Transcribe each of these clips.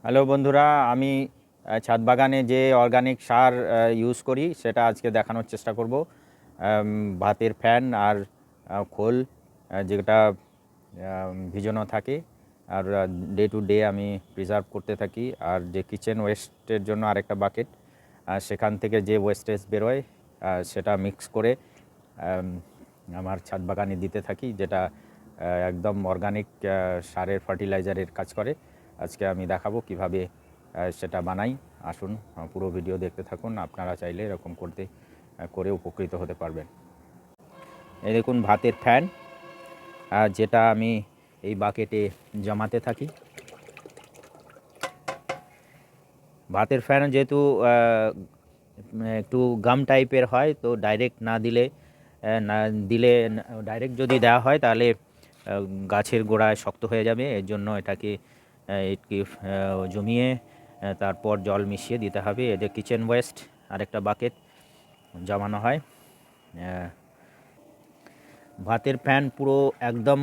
Hello বন্ধুরা, আমি ছাদ বাগানে যে অর্গানিক সার ইউজ করি সেটা আজকে দেখানোর চেষ্টা করব। ভাতের ফ্যান আর খোল যেটা ভিজানো থাকে আর ডে টু ডে আমি প্রিজার্ভ করতে থাকি। আর যে কিচেন ওয়েস্টের জন্য আরেকটা বাকেট, সেখান থেকে যে ওয়েস্টেজ বেরোয় সেটা মিক্স করে আমার ছাদ বাগানে দিতে থাকি, যেটা একদম অর্গানিক সারের ফার্টিলাইজারের কাজ করে। আজকে আমি দেখাবো কিভাবে সেটা বানাই। আসুন পুরো ভিডিও দেখতে থাকুন, আপনারা চাইলে এরকম করে উপকৃত হতে পারবেন। এই দেখুন ভাতের ফ্যান, যেটা আমি এই বাকেটে জমাতে থাকি। ভাতের ফ্যান যেহেতু একটু গাম টাইপের হয়, তো ডাইরেক্ট না দিলে ডাইরেক্ট যদি দেওয়া হয় তাহলে গাছের গোড়ায় শক্ত হয়ে যাবে। এর জন্য এটাকে একটু জমিয়ে তারপর জল মিশিয়ে দিতে হবে। এদের কিচেন ওয়েস্ট আরেকটা বাকেট জমানো হয়। ভাতের ফ্যান পুরো একদম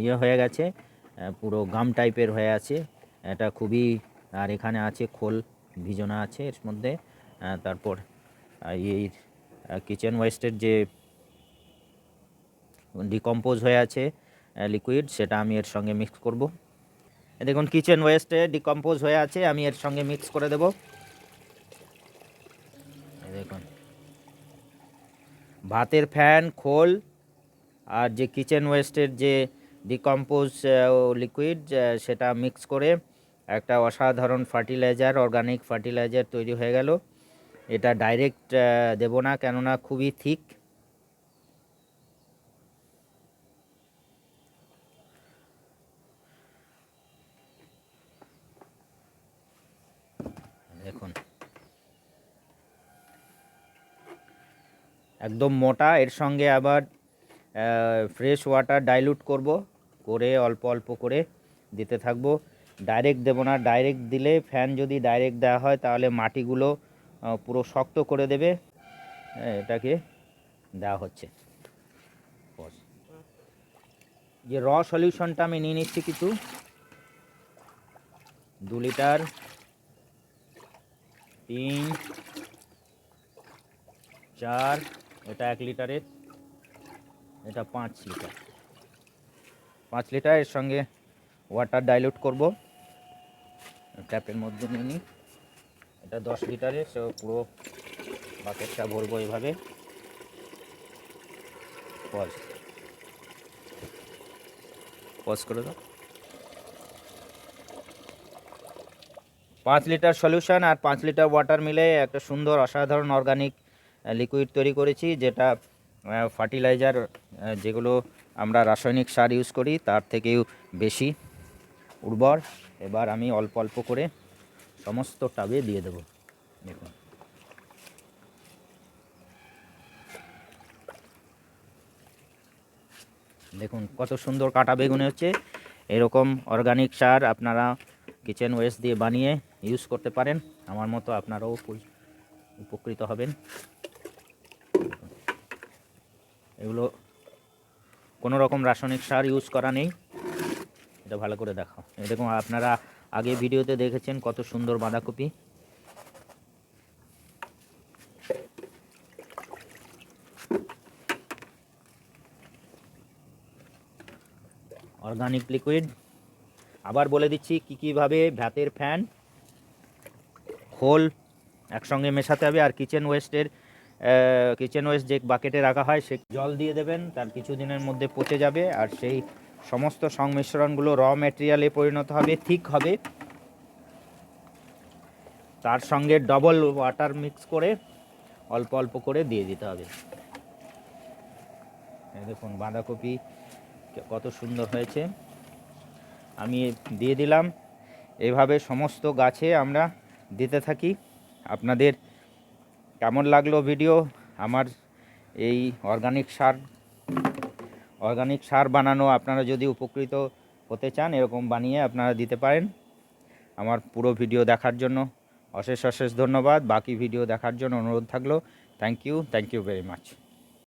ইয়ে হয়ে গেছে, পুরো গাম টাইপের হয়ে আছে এটা খুবই। আর এখানে আছে খোল ভিজানো আছে এর মধ্যে। তারপর এই কিচেন ওয়েস্টের যে ডিকম্পোজ হয়ে আছে লিকুইড, সেটা আমি এর সঙ্গে মিক্স করব। দেখুন কিচেন ওয়েস্টে ডিকম্পোজ হয়ে আছে, আমি এর সঙ্গে মিক্স করে দেব। দেখুন ভাতের ফ্যান, খোল আর যে কিচেন ওয়েস্টের যে ডিকম্পোজ লিকুইড, সেটা মিক্স করে একটা অসাধারণ ফার্টিলাইজার, অর্গানিক ফার্টিলাইজার তৈরি হয়ে গেল। এটা ডাইরেক্ট দেব না, কেননা খুবই থিক। দেখুন একদম মোটা। এর সঙ্গে আবার ফ্রেশ ওয়াটার ডাইলুট করে অল্প অল্প করে দিতে থাকবো। ডাইরেক্ট দেব না, ডাইরেক্ট দিলে ফ্যান যদি ডাইরেক্ট দেওয়া হয় তাহলে মাটিগুলো পুরো শক্ত করে দেবে। এটাকে দেওয়া হচ্ছে। যে র সলিউশনটা আমি নিয়ে নিচ্ছি কিছু, 2 লিটার, 3, 4, এটা 1 লিটারের, এটা 5 লিটার। 5 লিটার এর সঙ্গে ওয়াটার ডাইলুট করব, ট্যাপের মধ্যে নিয়ে নিই। এটা 10 লিটারের, সো পুরো বাকেটটা ভরবো এভাবে। পজ করে দাও। 5 লিটার সলিউশন আর 5 লিটার ওয়াটার মিলে একটা সুন্দর অসাধারণ অর্গানিক লিকুইড তৈরি করেছি, যেটা ফার্টিলাইজার যেগুলো আমরা রাসায়নিক সার ইউজ করি তার থেকেও বেশি উর্বর। এবার আমি অল্প অল্প করে সমস্ত টাবে দিয়ে দেব। দেখুন দেখুন কত সুন্দর কাটা বেগুনে হচ্ছে। এরকম অর্গানিক সার আপনারা কিচেন ওয়েস্ট দিয়ে বানিয়ে ইউজ করতে পারেন। আমার মতো আপনারাও উপকৃত হবেন। এগুলো কোনো রকম রাসায়নিক সার ইউজ করা নেই। এটা ভালো করে দেখাও। এই দেখুন, আপনারা আগে ভিডিওতে দেখেছেন কত সুন্দর বাঁধাকপি। অর্গানিক লিকুইড আবার বলে দিচ্ছি কীভাবে ভাতের ফ্যান, খোল একসঙ্গে মেশাতে হবে। আর কিচেন ওয়েস্ট যে বাকেটে রাখা হয় সে জল দিয়ে দেবেন, তার কিছুদিনের মধ্যে পচে যাবে। আর সেই সমস্ত সংমিশ্রণগুলো র ম্যাটেরিয়ালে পরিণত হবে, ঠিক হবে। তার সঙ্গে ডবল ওয়াটার মিক্স করে অল্প অল্প করে দিয়ে দিতে হবে। দেখুন বাঁধাকপি কত সুন্দর হয়েছে। আমি দিয়ে দিলাম। এভাবে সমস্ত গাছে আমরা দিতে থাকি। আপনাদের কেমন লাগলো ভিডিও? আমার এই অর্গানিক সার বানানো আপনারা যদি উপকৃত হতে চান, এরকম বানিয়ে আপনারা দিতে পারেন। আমার পুরো ভিডিও দেখার জন্য অশেষ ধন্যবাদ। বাকি ভিডিও দেখার জন্য অনুরোধ থাকলো। Thank you very much.